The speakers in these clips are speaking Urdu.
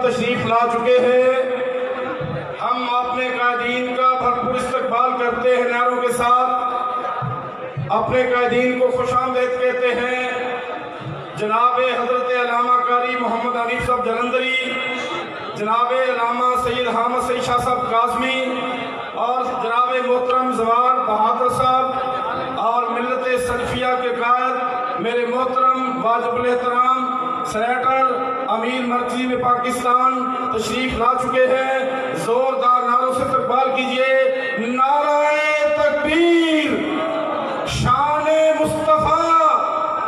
تشریف لا چکے ہیں۔ ہم اپنے قائدین کا بھرپور استقبال کرتے ہیں نعروں کے ساتھ، اپنے قائدین کو خوش آمدید کہتے ہیں۔ جناب حضرت علامہ قاری محمد حنیف صاحب جلندری، جناب علامہ سید حامد سعید شاہ صاحب کاظمی، اور جناب محترم زوار بہادر صاحب اور ملت سلفیہ کے قائد میرے محترم واجب الاحترام سینیٹر امیر مرکزی میں پاکستان تشریف لا چکے ہیں۔ زوردار نعروں سے استقبال کیجئے۔ نعرہ تکبیر، شان مصطفیٰ،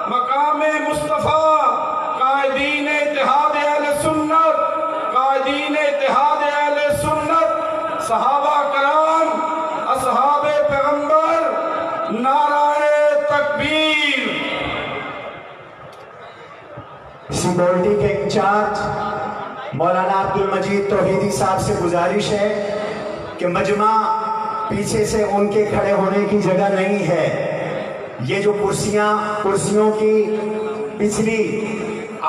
مقام مصطفیٰ، قائدین اتحاد اہل سنت، قائدین اتحاد اہل سنت، صحابہ کرام، اصحاب پیغمبر، نعرہ تکبیر۔ سیکورٹی کے انچارج مولانا عبدالمجید توحیدی صاحب سے گزارش ہے کہ مجمع پیچھے سے ان کے کھڑے ہونے کی جگہ نہیں ہے۔ یہ جو کرسیوں کی پچھلی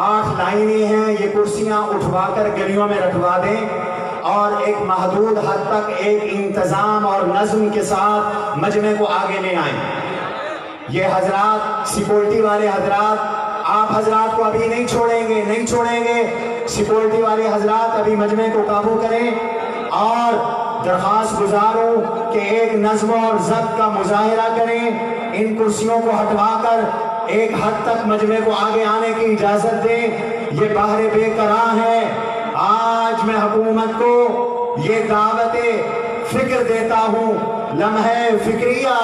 8 لائنیں ہیں، یہ کرسیاں اٹھوا کر گلیوں میں رکھوا دیں اور ایک محدود حد تک ایک انتظام اور نظم کے ساتھ مجمع کو آگے لے آئیں۔ یہ حضرات، سیکورٹی والے حضرات، آپ حضرات کو ابھی نہیں چھوڑیں گے۔ سیکورٹی والے حضرات ابھی مجمع کو قابو کریں، اور درخواست گزاروں کہ ایک نظم اور ضبط کا مظاہرہ کریں۔ ان کرسیوں کو ہٹوا کر ایک حد تک مجمع کو آگے آنے کی اجازت دیں۔ یہ باہر بے قرار ہے۔ آج میں حکومت کو یہ دعوت فکر دیتا ہوں، لمحہ فکریہ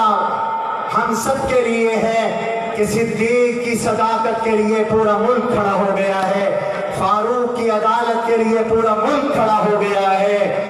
ہم سب کے لیے ہے کہ صدیق کی صداقت کے لیے پورا ملک کھڑا ہو گیا ہے، فاروق کی عدالت کے لیے پورا ملک کھڑا ہو گیا ہے۔